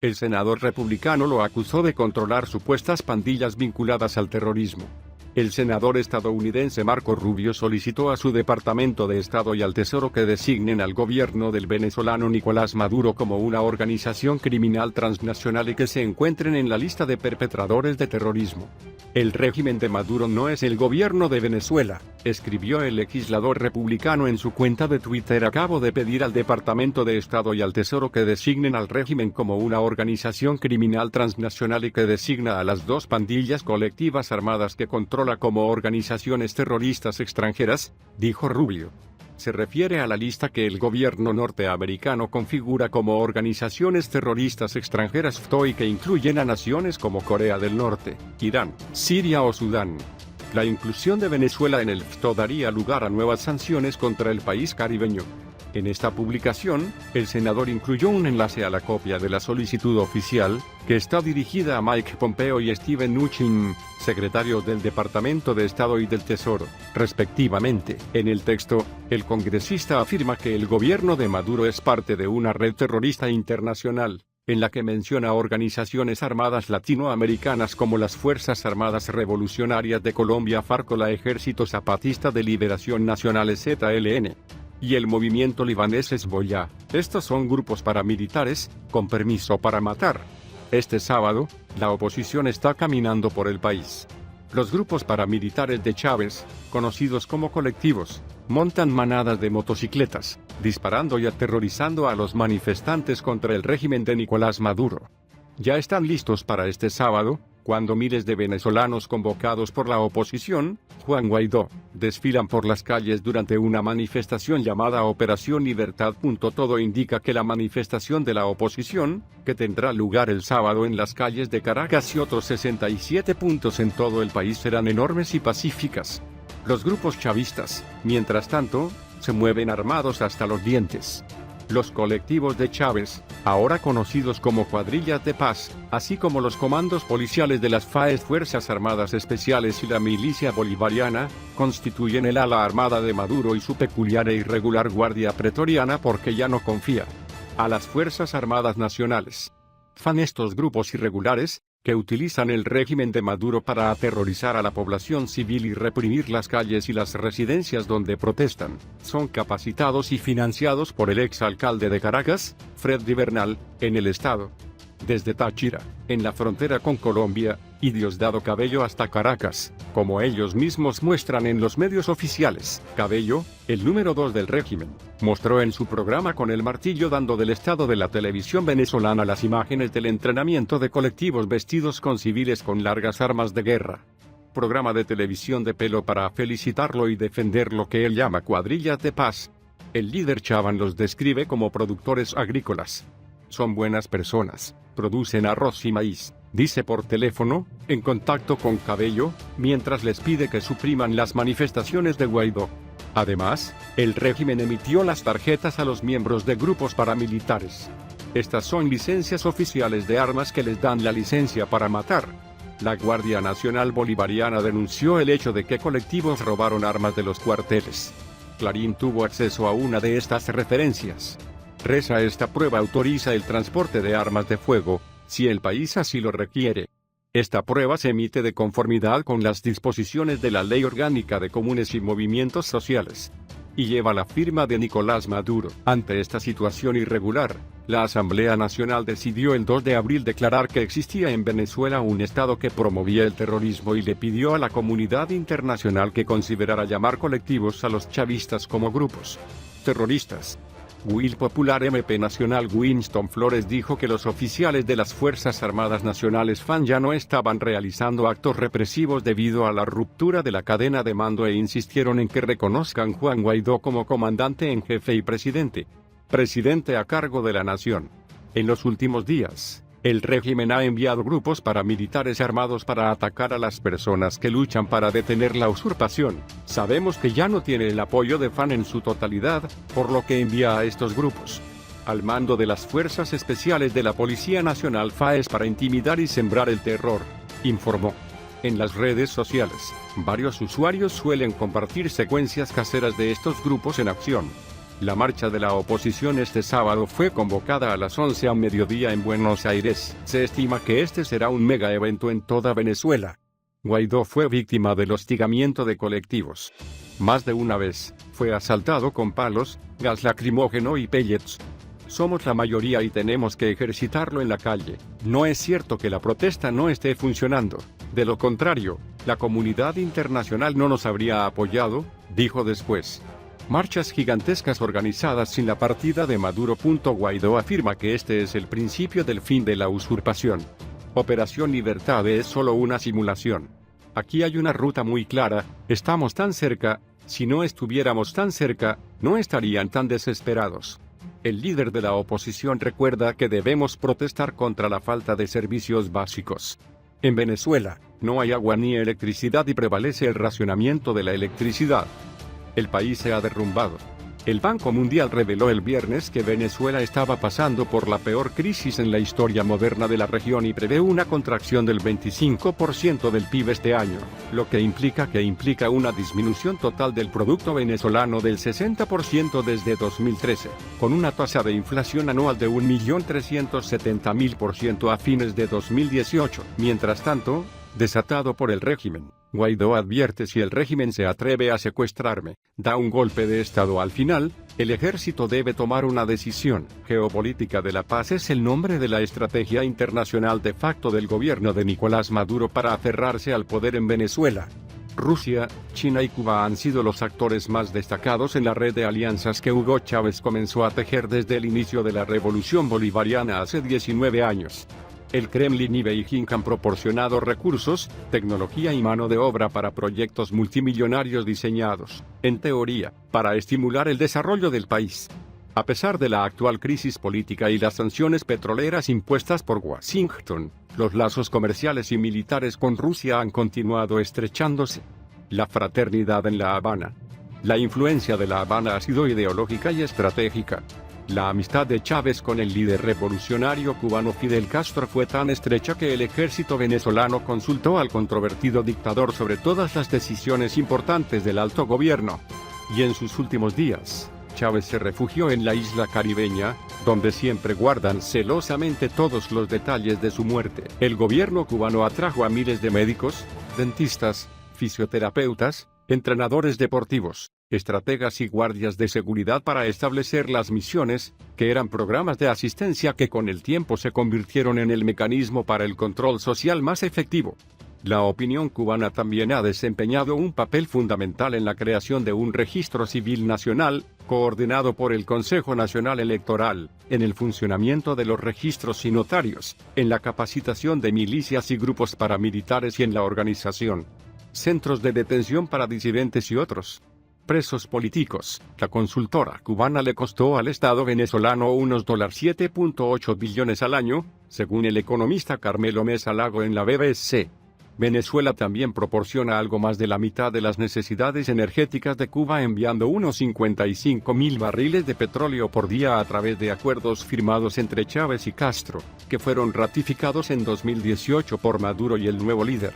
El senador republicano lo acusó de controlar supuestas pandillas vinculadas al terrorismo. El senador estadounidense Marco Rubio solicitó a su Departamento de Estado y al Tesoro que designen al gobierno del venezolano Nicolás Maduro como una organización criminal transnacional y que se encuentren en la lista de perpetradores de terrorismo. El régimen de Maduro no es el gobierno de Venezuela, escribió el legislador republicano en su cuenta de Twitter. Acabo de pedir al Departamento de Estado y al Tesoro que designen al régimen como una organización criminal transnacional y que designa a las dos pandillas colectivas armadas que controla como organizaciones terroristas extranjeras, dijo Rubio. Se refiere a la lista que el gobierno norteamericano configura como organizaciones terroristas extranjeras FTO y que incluyen a naciones como Corea del Norte, Irán, Siria o Sudán. La inclusión de Venezuela en el FTO daría lugar a nuevas sanciones contra el país caribeño. En esta publicación, el senador incluyó un enlace a la copia de la solicitud oficial, que está dirigida a Mike Pompeo y Steven Mnuchin, secretarios del Departamento de Estado y del Tesoro, respectivamente. En el texto, el congresista afirma que el gobierno de Maduro es parte de una red terrorista internacional, en la que menciona organizaciones armadas latinoamericanas como las Fuerzas Armadas Revolucionarias de Colombia FARC o la Ejército Zapatista de Liberación Nacional ZLN. Y el movimiento libanés Hezbollah. Estos son grupos paramilitares, con permiso para matar. Este sábado, la oposición está caminando por el país. Los grupos paramilitares de Chávez, conocidos como colectivos, montan manadas de motocicletas, disparando y aterrorizando a los manifestantes contra el régimen de Nicolás Maduro. Ya están listos para este sábado, cuando miles de venezolanos convocados por la oposición, Juan Guaidó, desfilan por las calles durante una manifestación llamada Operación Libertad. Todo indica que la manifestación de la oposición, que tendrá lugar el sábado en las calles de Caracas y otros 67 puntos en todo el país, serán enormes y pacíficas. Los grupos chavistas, mientras tanto, se mueven armados hasta los dientes. Los colectivos de Chávez, ahora conocidos como Cuadrillas de Paz, así como los comandos policiales de las FAES Fuerzas Armadas Especiales y la Milicia Bolivariana, constituyen el ala armada de Maduro y su peculiar e irregular Guardia Pretoriana porque ya no confía a las Fuerzas Armadas Nacionales. Fan estos grupos irregulares, que utilizan el régimen de Maduro para aterrorizar a la población civil y reprimir las calles y las residencias donde protestan, son capacitados y financiados por el exalcalde de Caracas, Freddy Bernal, en el estado. Desde Táchira, en la frontera con Colombia, y Diosdado Cabello hasta Caracas, como ellos mismos muestran en los medios oficiales. Cabello, el número 2 del régimen, mostró en su programa Con el Martillo dando del estado de la televisión venezolana las imágenes del entrenamiento de colectivos vestidos con civiles con largas armas de guerra. Programa de televisión de pelo para felicitarlo y defender lo que él llama Cuadrillas de Paz. El líder Chavan los describe como productores agrícolas. Son buenas personas, producen arroz y maíz, dice por teléfono, en contacto con Cabello, mientras les pide que supriman las manifestaciones de Guaidó. Además, el régimen emitió las tarjetas a los miembros de grupos paramilitares. Estas son licencias oficiales de armas que les dan la licencia para matar. La Guardia Nacional Bolivariana denunció el hecho de que colectivos robaron armas de los cuarteles. Clarín tuvo acceso a una de estas referencias. Reza: esta prueba autoriza el transporte de armas de fuego, si el país así lo requiere. Esta prueba se emite de conformidad con las disposiciones de la Ley Orgánica de Comunes y Movimientos Sociales. Y lleva la firma de Nicolás Maduro. Ante esta situación irregular, la Asamblea Nacional decidió el 2 de abril declarar que existía en Venezuela un Estado que promovía el terrorismo y le pidió a la comunidad internacional que considerara llamar colectivos a los chavistas como grupos terroristas. Will Popular MP Nacional Winston Flores dijo que los oficiales de las Fuerzas Armadas Nacionales FAN ya no estaban realizando actos represivos debido a la ruptura de la cadena de mando e insistieron en que reconozcan Juan Guaidó como comandante en jefe y presidente a cargo de la nación. En los últimos días, el régimen ha enviado grupos paramilitares armados para atacar a las personas que luchan para detener la usurpación. Sabemos que ya no tiene el apoyo de FAN en su totalidad, por lo que envía a estos grupos al mando de las Fuerzas Especiales de la Policía Nacional FAES para intimidar y sembrar el terror, informó. En las redes sociales, varios usuarios suelen compartir secuencias caseras de estos grupos en acción. La marcha de la oposición este sábado fue convocada a las 11 a mediodía en Buenos Aires. Se estima que este será un mega evento en toda Venezuela. Guaidó fue víctima del hostigamiento de colectivos. Más de una vez, fue asaltado con palos, gas lacrimógeno y pellets. Somos la mayoría y tenemos que ejercitarlo en la calle. No es cierto que la protesta no esté funcionando. De lo contrario, la comunidad internacional no nos habría apoyado, dijo después. Marchas gigantescas organizadas sin la partida de Maduro. Guaidó afirma que este es el principio del fin de la usurpación. Operación Libertad es solo una simulación. Aquí hay una ruta muy clara, estamos tan cerca, si no estuviéramos tan cerca, no estarían tan desesperados. El líder de la oposición recuerda que debemos protestar contra la falta de servicios básicos. En Venezuela, no hay agua ni electricidad y prevalece el racionamiento de la electricidad. El país se ha derrumbado. El Banco Mundial reveló el viernes que Venezuela estaba pasando por la peor crisis en la historia moderna de la región y prevé una contracción del 25% del PIB este año, lo que implica una disminución total del producto venezolano del 60% desde 2013, con una tasa de inflación anual de 1.370.000% a fines de 2018. Mientras tanto, desatado por el régimen, Guaidó advierte: si el régimen se atreve a secuestrarme, da un golpe de Estado al final, el ejército debe tomar una decisión. Geopolítica de la paz es el nombre de la estrategia internacional de facto del gobierno de Nicolás Maduro para aferrarse al poder en Venezuela. Rusia, China y Cuba han sido los actores más destacados en la red de alianzas que Hugo Chávez comenzó a tejer desde el inicio de la revolución bolivariana hace 19 años. El Kremlin y Beijing han proporcionado recursos, tecnología y mano de obra para proyectos multimillonarios diseñados, en teoría, para estimular el desarrollo del país. A pesar de la actual crisis política y las sanciones petroleras impuestas por Washington, los lazos comerciales y militares con Rusia han continuado estrechándose. La fraternidad en La Habana. La influencia de La Habana ha sido ideológica y estratégica. La amistad de Chávez con el líder revolucionario cubano Fidel Castro fue tan estrecha que el ejército venezolano consultó al controvertido dictador sobre todas las decisiones importantes del alto gobierno. Y en sus últimos días, Chávez se refugió en la isla caribeña, donde siempre guardan celosamente todos los detalles de su muerte. El gobierno cubano atrajo a miles de médicos, dentistas, fisioterapeutas, entrenadores deportivos, estrategas y guardias de seguridad para establecer las misiones, que eran programas de asistencia que con el tiempo se convirtieron en el mecanismo para el control social más efectivo. La opinión cubana también ha desempeñado un papel fundamental en la creación de un registro civil nacional, coordinado por el Consejo Nacional Electoral, en el funcionamiento de los registros y notarios, en la capacitación de milicias y grupos paramilitares y en la organización centros de detención para disidentes y otros presos políticos. La consultora cubana le costó al Estado venezolano unos $7.8 billones al año, según el economista Carmelo Mesa Lago en la BBC. Venezuela también proporciona algo más de la mitad de las necesidades energéticas de Cuba, enviando unos 55.000 barriles de petróleo por día a través de acuerdos firmados entre Chávez y Castro, que fueron ratificados en 2018 por Maduro y el nuevo líder,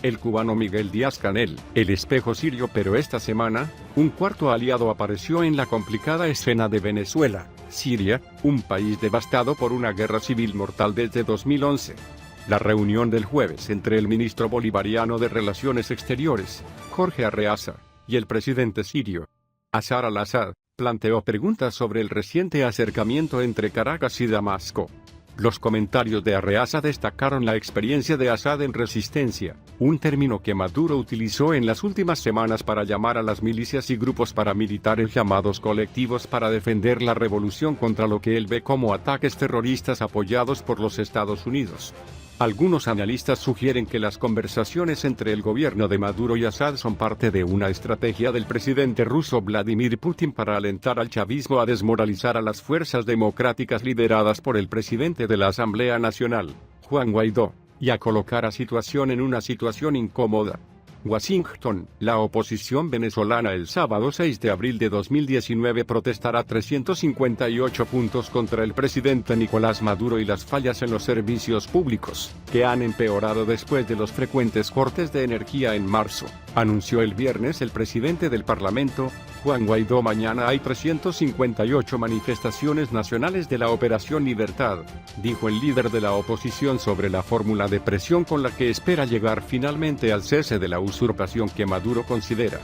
el cubano Miguel Díaz-Canel. El espejo sirio. Pero esta semana, un cuarto aliado apareció en la complicada escena de Venezuela, Siria, un país devastado por una guerra civil mortal desde 2011. La reunión del jueves entre el ministro bolivariano de Relaciones Exteriores, Jorge Arreaza, y el presidente sirio, Bashar al-Assad, planteó preguntas sobre el reciente acercamiento entre Caracas y Damasco. Los comentarios de Arreaza destacaron la experiencia de Assad en resistencia, un término que Maduro utilizó en las últimas semanas para llamar a las milicias y grupos paramilitares llamados colectivos para defender la revolución contra lo que él ve como ataques terroristas apoyados por los Estados Unidos. Algunos analistas sugieren que las conversaciones entre el gobierno de Maduro y Assad son parte de una estrategia del presidente ruso Vladimir Putin para alentar al chavismo a desmoralizar a las fuerzas democráticas lideradas por el presidente de la Asamblea Nacional, Juan Guaidó, y a colocar a situación en una situación incómoda. Washington. La oposición venezolana el sábado 6 de abril de 2019 protestará 358 puntos contra el presidente Nicolás Maduro y las fallas en los servicios públicos, que han empeorado después de los frecuentes cortes de energía en marzo. Anunció el viernes el presidente del Parlamento, Juan Guaidó. Mañana hay 358 manifestaciones nacionales de la Operación Libertad, dijo el líder de la oposición sobre la fórmula de presión con la que espera llegar finalmente al cese de la usurpación que Maduro considera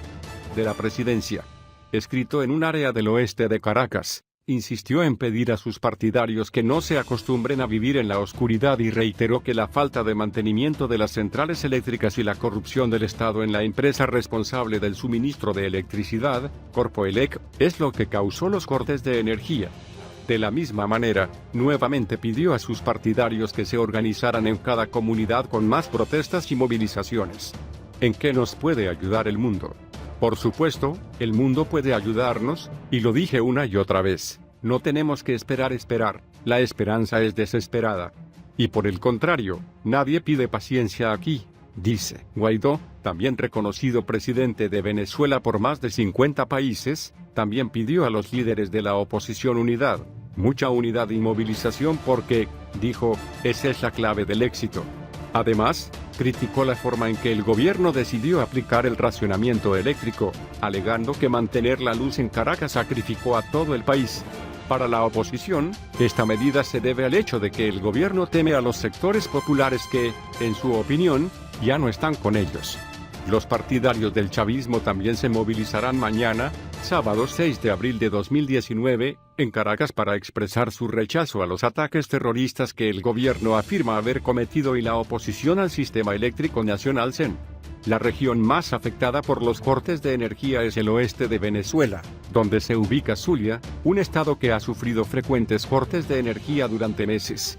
de la presidencia. Escrito en un área del oeste de Caracas, insistió en pedir a sus partidarios que no se acostumbren a vivir en la oscuridad y reiteró que la falta de mantenimiento de las centrales eléctricas y la corrupción del Estado en la empresa responsable del suministro de electricidad, Corpoelec, es lo que causó los cortes de energía. De la misma manera, nuevamente pidió a sus partidarios que se organizaran en cada comunidad con más protestas y movilizaciones. ¿En qué nos puede ayudar el mundo? Por supuesto, el mundo puede ayudarnos, y lo dije una y otra vez, no tenemos que esperar, la esperanza es desesperada. Y por el contrario, nadie pide paciencia aquí, dice Guaidó, también reconocido presidente de Venezuela por más de 50 países, también pidió a los líderes de la oposición unidad, mucha unidad y movilización porque, dijo, esa es la clave del éxito. Además, criticó la forma en que el gobierno decidió aplicar el racionamiento eléctrico, alegando que mantener la luz en Caracas sacrificó a todo el país. Para la oposición, esta medida se debe al hecho de que el gobierno teme a los sectores populares que, en su opinión, ya no están con ellos. Los partidarios del chavismo también se movilizarán mañana, sábado 6 de abril de 2019, en Caracas para expresar su rechazo a los ataques terroristas que el gobierno afirma haber cometido y la oposición al sistema eléctrico nacional CEN. La región más afectada por los cortes de energía es el oeste de Venezuela, donde se ubica Zulia, un estado que ha sufrido frecuentes cortes de energía durante meses.